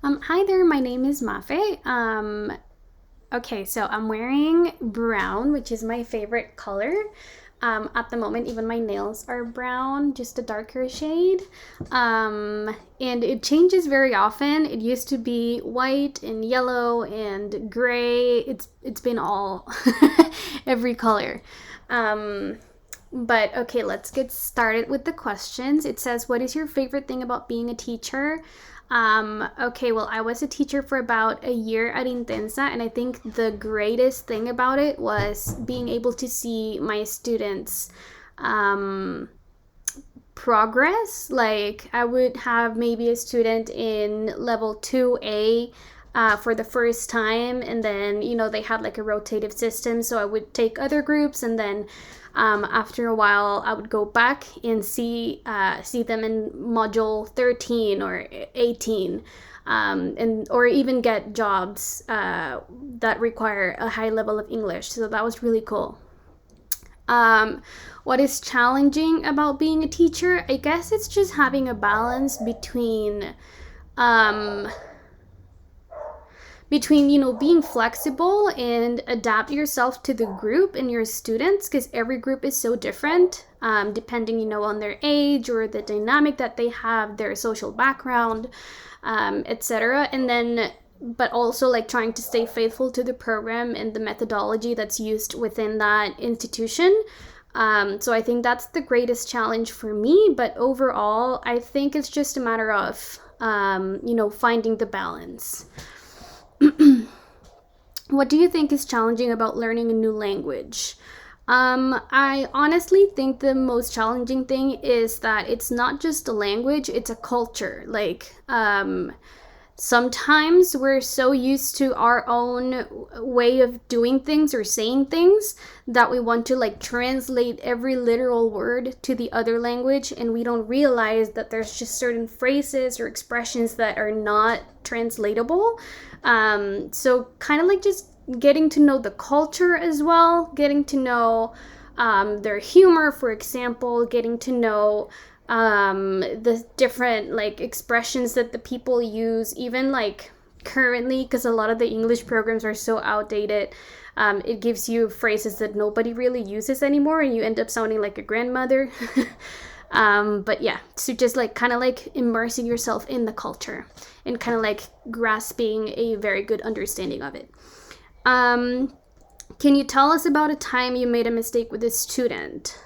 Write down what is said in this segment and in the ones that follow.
Hi there, my name is Mafe. Okay, so I'm wearing brown, which is my favorite color. At the moment, even my nails are brown, just a darker shade. And it changes very often. It used to be white and yellow and gray. It's been all every color. Um, but okay, let's get started with the questions. It says, what is your favorite thing about being a teacher? Okay, well, I was a teacher for about a year at Intensa, and I think the greatest thing about it was being able to see my students um, progress. Like, I would have maybe a student in level 2A for the first time, and then, they had like a rotative system, so I would take other groups, and then after a while, I would go back and see them in module 13 or 18, and or even get jobs that require a high level of English. So that was really cool. Um, what is challenging about being a teacher? I guess it's just having a balance um, between being flexible and adapt yourself to the group and your students, because every group is so different, depending on their age or the dynamic that they have, their social background, etc. And then but also like trying to stay faithful to the program and the methodology that's used within that institution. So I think that's the greatest challenge for me, but overall I think it's just a matter of finding the balance. What do you think is challenging about learning a new language? I honestly think the most challenging thing is that it's not just a language, it's a culture. Like, sometimes we're so used to our own way of doing things or saying things that we want to like translate every literal word to the other language, and we don't realize that there's just certain phrases or expressions that are not translatable. So kind of like just getting to know the culture as well, getting to know their humor, for example, getting to know the different like expressions that the people use, even like currently, because a lot of the English programs are so outdated. It gives you phrases that nobody really uses anymore, and you end up sounding like a grandmother. But yeah, so just like kind of like immersing yourself in the culture and kind of like grasping a very good understanding of it. Um, can you tell us about a time you made a mistake with a student?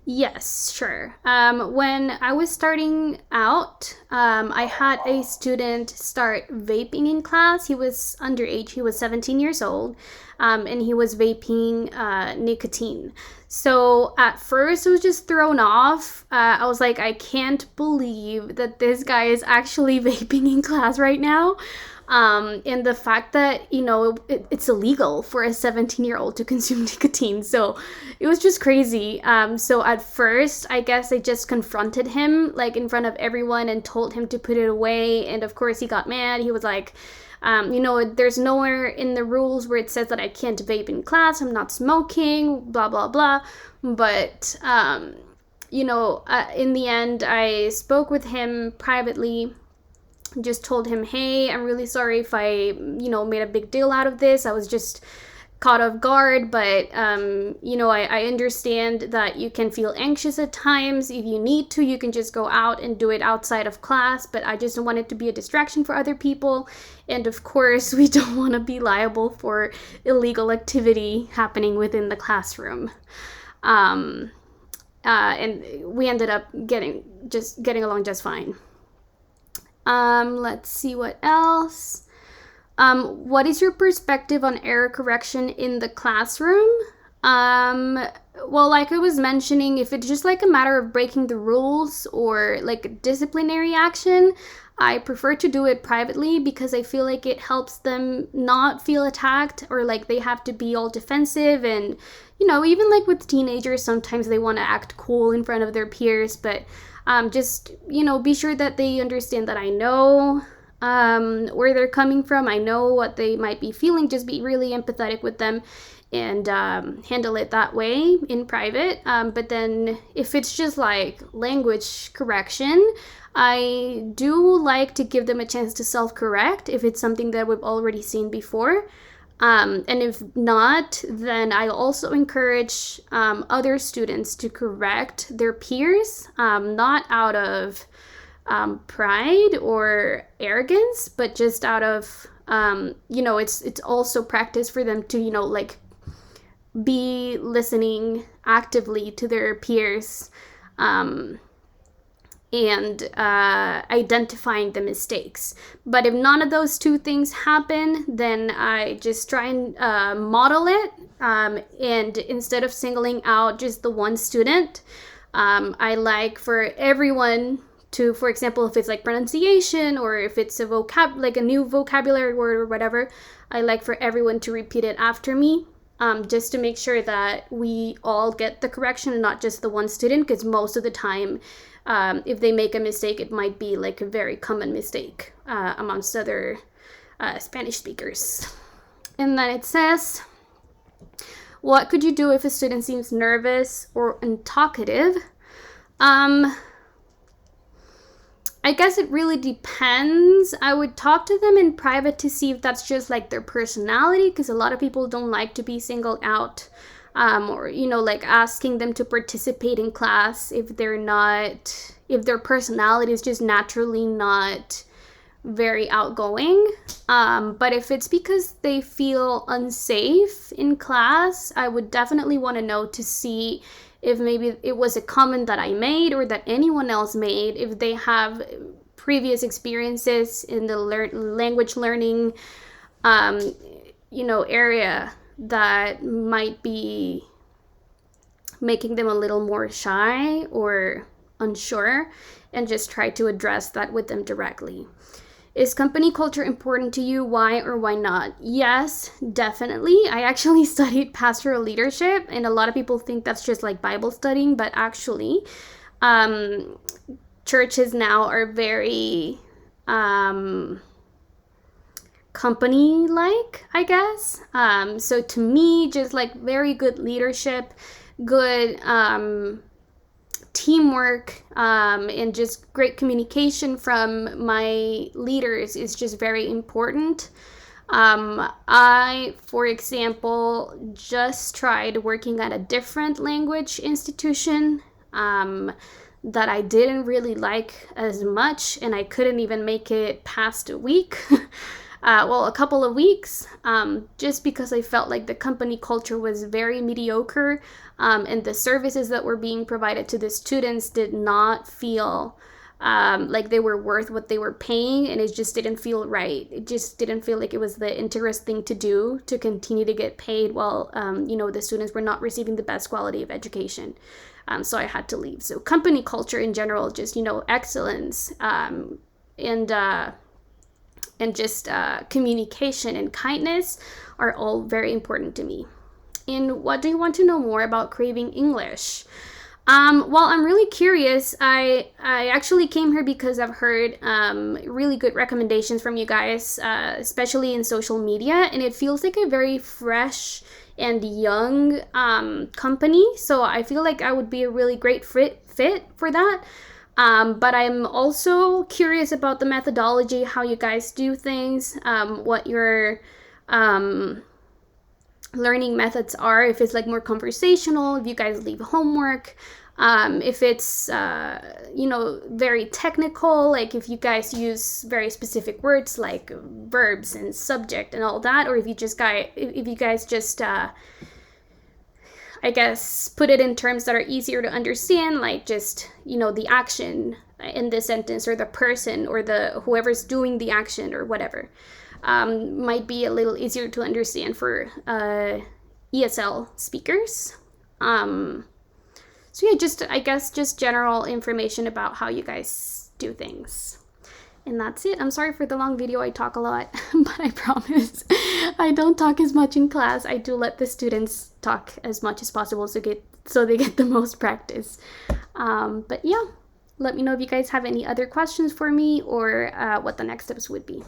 Yes, sure. When I was starting out, I had a student start vaping in class. He was underage, he was 17 years old, and he was vaping nicotine. So at first, I was just thrown off. I was like, I can't believe that this guy is actually vaping in class right now. And the fact that it's illegal for a 17-year-old to consume nicotine, so it was just crazy. So at first, I guess I just confronted him like in front of everyone and told him to put it away, and of course he got mad. He was like, there's nowhere in the rules where it says that I can't vape in class, I'm not smoking, blah blah blah. But in the end, I spoke with him privately, just told him, hey, I'm really sorry if I made a big deal out of this. I was just caught off guard, but I understand that you can feel anxious at times. If you need to, you can just go out and do it outside of class, but I just don't want it to be a distraction for other people. And of course, we don't want to be liable for illegal activity happening within the classroom. And we ended up getting along just fine. Let's see what else. What is your perspective on error correction in the classroom? Well, like I was mentioning, if it's just like a matter of breaking the rules or like disciplinary action, I prefer to do it privately because I feel like it helps them not feel attacked or like they have to be all defensive. And, even like with teenagers, sometimes they want to act cool in front of their peers, but just, be sure that they understand that I know where they're coming from. I know what they might be feeling. Just be really empathetic with them and handle it that way in private. But then if it's just like language correction, I do like to give them a chance to self-correct if it's something that we've already seen before. And if not, then I also encourage other students to correct their peers, not out of pride or arrogance, but just out of, it's also practice for them to, like be listening actively to their peers, and identifying the mistakes. But if none of those two things happen, then I just try and model it. And instead of singling out just the one student, I like for everyone to, for example, if it's like pronunciation or if it's a like a new vocabulary word or whatever, I like for everyone to repeat it after me. Just to make sure that we all get the correction and not just the one student, because most of the time, if they make a mistake, it might be like a very common mistake amongst other Spanish speakers. And then it says, what could you do if a student seems nervous or untalkative? I guess it really depends. I would talk to them in private to see if that's just like their personality, because a lot of people don't like to be singled out, or, like asking them to participate in class if their personality is just naturally not very outgoing. But if it's because they feel unsafe in class, I would definitely want to know to see if maybe it was a comment that I made or that anyone else made, if they have previous experiences in the language learning, area that might be making them a little more shy or unsure, and just try to address that with them directly. Is company culture important to you? Why or why not? Yes, definitely. I actually studied pastoral leadership, and a lot of people think that's just like Bible studying, but actually, churches now are very company-like, I guess. So to me, just like very good leadership, good teamwork, and just great communication from my leaders is just very important. I, for example, just tried working at a different language institution that I didn't really like as much, and I couldn't even make it past a week. A couple of weeks, just because I felt like the company culture was very mediocre, and the services that were being provided to the students did not feel like they were worth what they were paying, and it just didn't feel right. It just didn't feel like it was the interest thing to do to continue to get paid while, the students were not receiving the best quality of education. So I had to leave. So company culture in general, just, excellence, and just communication and kindness are all very important to me. And what do you want to know more about Craving English? I'm really curious. I actually came here because I've heard really good recommendations from you guys, especially in social media, and it feels like a very fresh and young company. So I feel like I would be a really great fit for that. But I'm also curious about the methodology, how you guys do things, what your learning methods are, if it's like more conversational, if you guys leave homework, if it's, very technical, like if you guys use very specific words like verbs and subject and all that, or if you guys just I guess, put it in terms that are easier to understand, like just, the action in this sentence, or the person, or the whoever's doing the action, or whatever, might be a little easier to understand for ESL speakers. So yeah, just general information about how you guys do things. And that's it. I'm sorry for the long video. I talk a lot, but I promise I don't talk as much in class. I do let the students talk as much as possible so they get the most practice. But yeah, let me know if you guys have any other questions for me, or what the next steps would be.